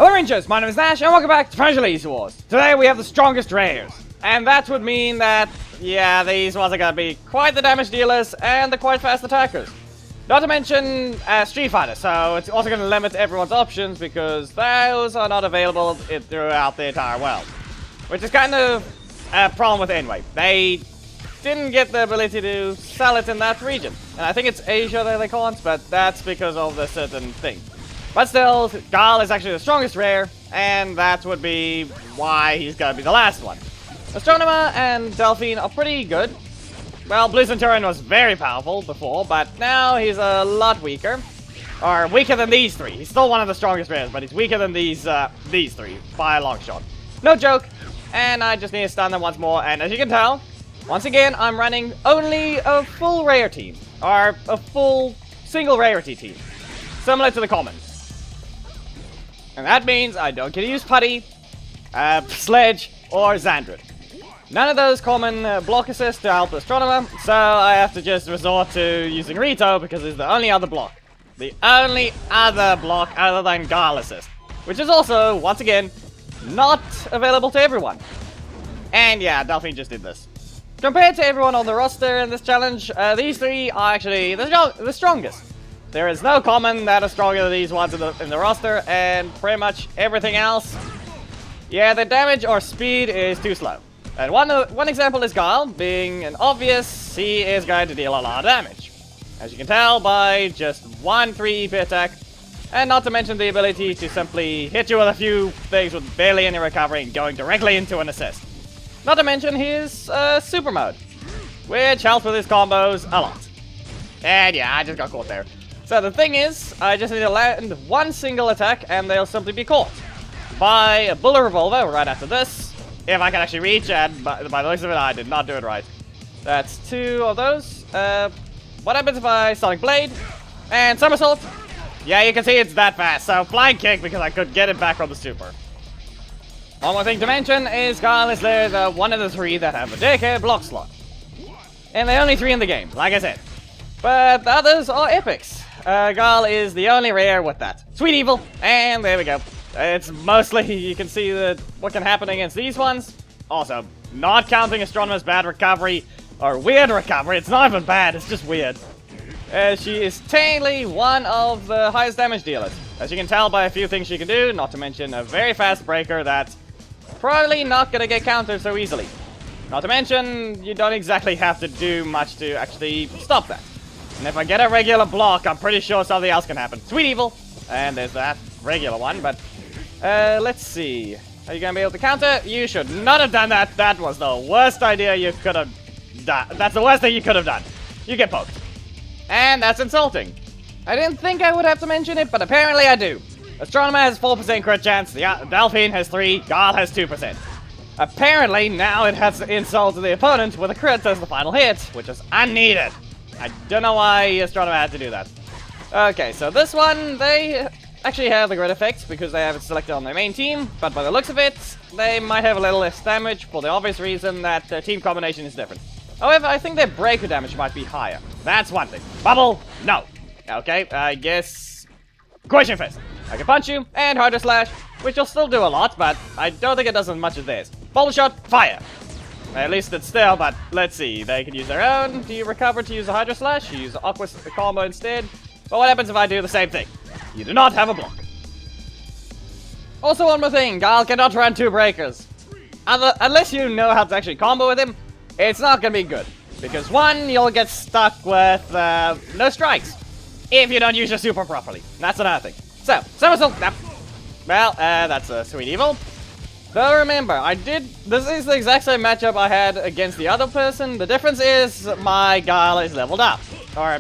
Hello Rangers, my name is Nash and welcome back to Treasure League Wars. Today we have the strongest rares. And that would mean that, yeah, these ones are gonna be quite the damage dealers and the quite fast attackers. Not to mention Street Fighter, so it's also gonna limit everyone's options because those are not available throughout the entire world. Which is kind of a problem with it anyway. They didn't get the ability to sell it in that region. And I think it's Asia that they can't, but that's because of the certain thing. But still, Guile is actually the strongest rare, and that would be why he's gonna be the last one. Astronema and Delphine are pretty good. Well, Blue Centurion was very powerful before, but now he's a lot weaker. Or weaker than these three. He's still one of the strongest rares, but he's weaker than these three by a long shot. No joke. And I just need to stun them once more, and as you can tell, once again, I'm running only a full rare team. Or a full single rarity team. Similar to the commons. And that means I don't get to use Putty, Sledge, or Xandred. None of those common block assists to help Astronema, so I have to just resort to using Rito because it's the only other block. The only other block other than Guile assist. Which is also, once again, not available to everyone. And yeah, Delphine just did this. Compared to everyone on the roster in this challenge, these three are actually the strongest. There is no common that is stronger than these ones in the roster, and pretty much everything else, yeah, the damage or speed is too slow. And one example is Guile, being an obvious, he is going to deal a lot of damage. As you can tell by just one 3 EP attack, and not to mention the ability to simply hit you with a few things with barely any recovery and going directly into an assist. Not to mention his super mode, which helps with his combos a lot. And yeah, I just got caught there. So the thing is, I just need to land one single attack and they'll simply be caught. By a bullet revolver right after this, if I can actually reach, and by the looks of it, I did not do it right. That's 2 of those. What happens if I Sonic Blade and Somersault? Yeah, you can see it's that fast, so Flying Kick because I could get it back from the super. One more thing to mention is Guile is the one of the 3 that have a dedicated block slot. And the only 3 in the game, like I said. But the others are epics. Guile is the only rare with that. Sweet Evil, and there we go. It's mostly, you can see what can happen against these ones. Also, not counting Astronema's bad recovery, or weird recovery, it's not even bad, it's just weird. She is technically one of the highest damage dealers. As you can tell by a few things she can do, not to mention a very fast breaker that's probably not gonna get countered so easily. Not to mention, you don't exactly have to do much to actually stop that. And if I get a regular block, I'm pretty sure something else can happen. Sweet Evil! And there's that regular one, but let's see. Are you gonna be able to counter? You should not have done that. That was the worst idea you could have done. That's the worst thing you could have done. You get poked. And that's insulting. I didn't think I would have to mention it, but apparently I do. Astronema has 4% crit chance, Delphine has 3, Guile has 2%. Apparently, now it has to insult the opponent with a crit as the final hit, which is unneeded. I don't know why Astronema had to do that. Okay, so this one, they actually have the grid effect because they have it selected on their main team, but by the looks of it, they might have a little less damage for the obvious reason that their team combination is different. However, I think their breaker damage might be higher. That's one thing. Bubble? No. Okay, I guess... Question Fist. I can punch you, and Hydro Slash, which will still do a lot, but I don't think it does as much as theirs. Boulder Shot, Fire. At least it's still, but let's see. They can use their own. Do you recover to use a Hydro Slash? You use the Aqua combo instead. But what happens if I do the same thing? You do not have a block. Also, one more thing. Guile cannot run 2 breakers. Unless you know how to actually combo with him, it's not going to be good. Because 1, you'll get stuck with no strikes. If you don't use your super properly. That's another thing. So, Somersault. Nah. Well, that's a Sweet Evil. Though remember, this is the exact same matchup I had against the other person. The difference is my Guile is leveled up. Or,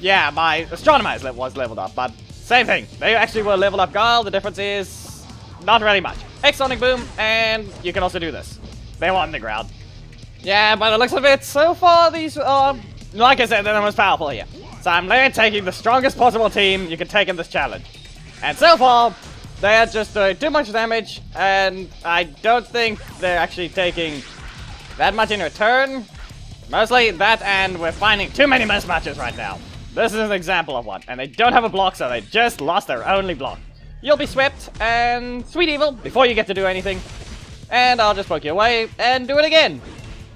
yeah, my Astronema was leveled up, but same thing. They actually were leveled up Guile. The difference is not really much. X Sonic Boom, and you can also do this. They want the ground. Yeah, by the looks of it, so far these are, like I said, they're the most powerful here. So I'm literally taking the strongest possible team you can take in this challenge. And so far, they are just doing too much damage, and I don't think they're actually taking that much in return. Mostly that, and we're finding too many mismatches right now. This is an example of one, and they don't have a block, so they just lost their only block. you'll be swept, and sweet evil, before you get to do anything. And I'll just poke you away, and do it again.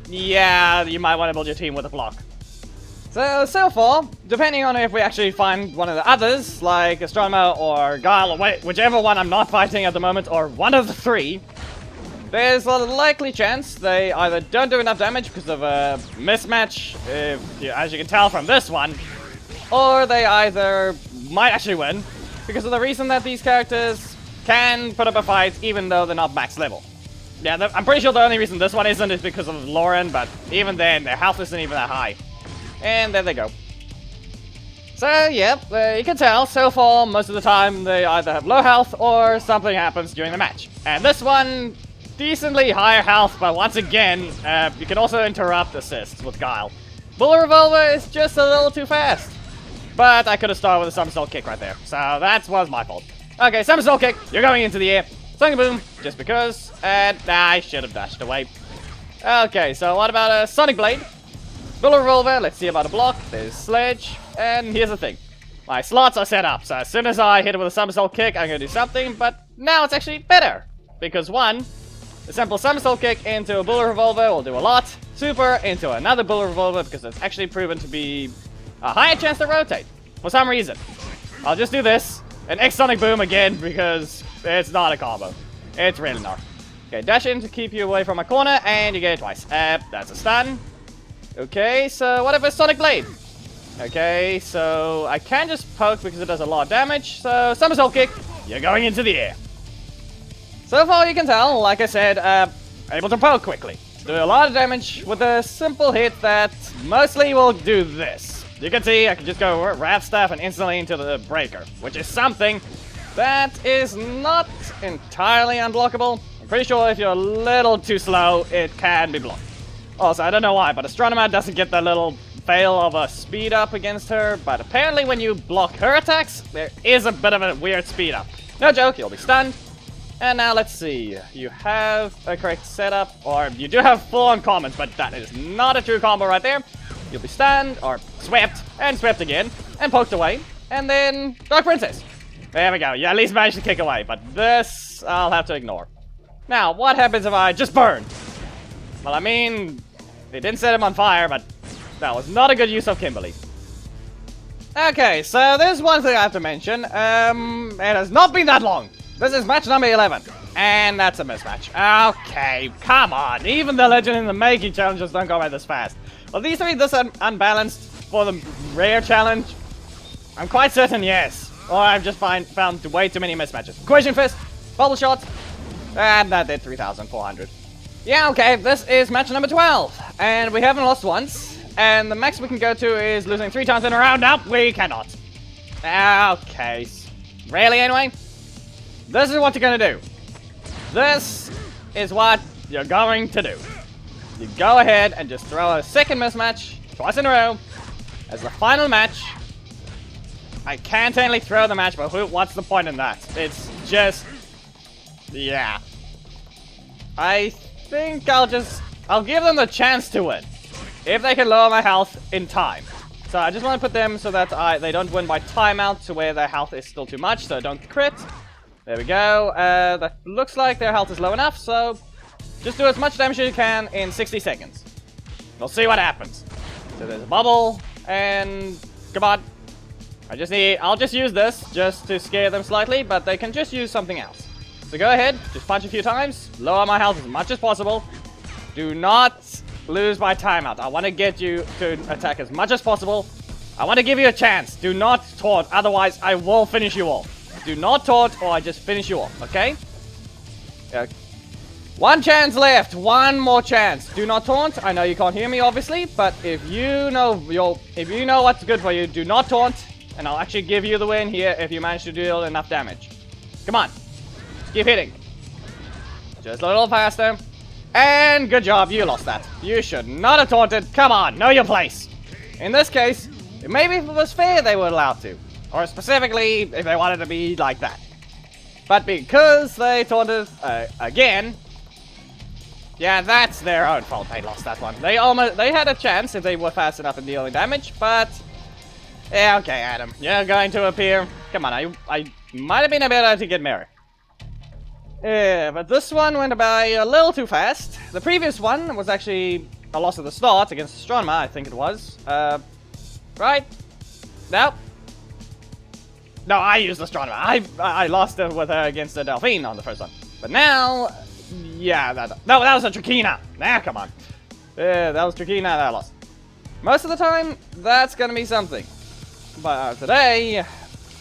Yeah, you might want to build your team with a block. So far, depending on if we actually find one of the others, like Astronema or Guile, or whichever one I'm not fighting at the moment, or one of the three, there's a likely chance they either don't do enough damage because of a mismatch, as you can tell from this one, or they either might actually win because of the reason that these characters can put up a fight even though they're not max level. Yeah, I'm pretty sure the only reason this one isn't is because of Lauren, but even then, their health isn't even that high. And there they go. So, yeah, you can tell, so far, most of the time, they either have low health or something happens during the match. And this one, decently higher health, but once again, you can also interrupt assists with Guile. Bullet Revolver is just a little too fast. But I could have started with a somersault kick right there, so that was my fault. Okay, somersault kick, you're going into the air. Sonic Boom, just because, and I should have dashed away. Okay, so what about a Sonic Blade? Bullet Revolver, let's see about a block. There's Sledge, and here's the thing. My slots are set up, so as soon as I hit it with a somersault kick, I'm gonna do something, but now it's actually better. Because one, a simple somersault kick into a Bullet Revolver will do a lot. Super into another Bullet Revolver, because it's actually proven to be a higher chance to rotate, for some reason. I'll just do this, and X Sonic Boom again, because it's not a combo. It's really not. Okay, dash in to keep you away from my corner, and you get it twice. That's a stun. Okay, so what if it's Sonic Blade? Okay, so I can just poke because it does a lot of damage, so somersault kick, you're going into the air. So far you can tell, like I said, able to poke quickly. Do a lot of damage with a simple hit that mostly will do this. You can see I can just go Wrath Staff and instantly into the breaker, which is something that is not entirely unblockable. I'm pretty sure if you're a little too slow, it can be blocked. Also, I don't know why, but Astronema doesn't get that little fail of a speed up against her, but apparently when you block her attacks, there is a bit of a weird speed up. No joke, you'll be stunned. And now let's see, you have a correct setup, or you do have full-on commons, but that is not a true combo right there. You'll be stunned, or swept, and swept again, and poked away, and then Dark Princess. There we go, you at least managed to kick away, but this I'll have to ignore. Now, what happens if I just burn? Well, I mean, they didn't set him on fire, but that was not a good use of Kimberly. Okay, so there's one thing I have to mention. It has not been that long. This is match number 11, and that's a mismatch. Okay, come on. Even the Legend in the Making challenges don't go by this fast. Well, these three this unbalanced for the rare challenge? I'm quite certain yes. Or I've just found way too many mismatches. Equation Fist, Bubble Shot, and that did 3,400. Yeah, okay, this is match number 12, and we haven't lost once, and the max we can go to is losing 3 times in a row. Nope, we cannot. Okay, really anyway? This is what you're gonna do. This is what you're going to do. You go ahead and just throw a second mismatch, twice in a row, as the final match. I can't technically throw the match, but what's the point in that? It's just... yeah. I think I'll give them the chance to win. If they can lower my health in time. So I just want to put them so that they don't win by timeout to where their health is still too much, so don't crit. There we go. That looks like their health is low enough, so just do as much damage as you can in 60 seconds. We'll see what happens. So there's a bubble, and come on. I'll just use this just to scare them slightly, but they can just use something else. So go ahead, just punch a few times, lower my health as much as possible. Do not lose my timeout. I want to get you to attack as much as possible. I want to give you a chance. Do not taunt, otherwise I will finish you off. Do not taunt or I just finish you off, okay? One chance left, one more chance. Do not taunt. I know you can't hear me obviously, but if you know what's good for you, do not taunt, and I'll actually give you the win here if you manage to deal enough damage. Come on. Keep hitting. Just a little faster. And good job, you lost that. You should not have taunted. Come on, know your place. In this case, maybe if it was fair, they were allowed to. Or specifically, if they wanted to be like that. But because they taunted again, yeah, that's their own fault. They lost that one. They had a chance if they were fast enough in dealing damage, but yeah, okay, Adam, you're going to appear. Come on, I might have been able to get married. Yeah, but this one went by a little too fast. The previous one was actually a loss at the start against Astronema, I think it was. Right? No. No, I used Astronema. I lost it with her against the Delphine on the first one. But now, yeah, no, that was a Trakina. Nah, come on. Yeah, that was Trakina that I lost. Most of the time, that's gonna be something. But today,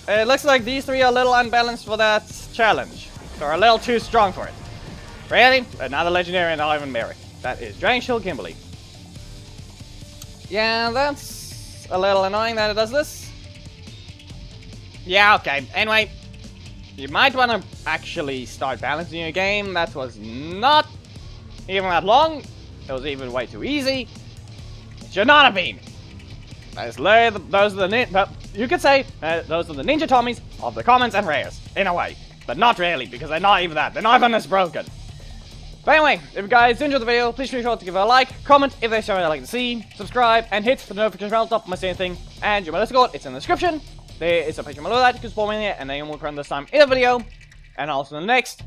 it looks like these three are a little unbalanced for that challenge. They're a little too strong for it. Really? Another legendary and I'll even marry. That is Dragon Shield Kimberly. Yeah, that's a little annoying that it does this. Yeah, okay. Anyway, you might want to actually start balancing your game. That was not even that long. It was even way too easy. It should not have been. Those are the you could say those are the Ninja Tommies of the commons and rares, in a way. But not really, because they're not even that. They're not even as broken. But anyway, if you guys enjoyed the video, please be sure to give it a like, comment if there's something I'd like to see, subscribe, and hit the notification bell on top of my anything. And your Discord, it's in the description. There is a picture below that, you can spawn me in there, and then we'll run this time in the video. And also in the next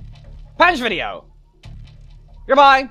Punch video. Goodbye!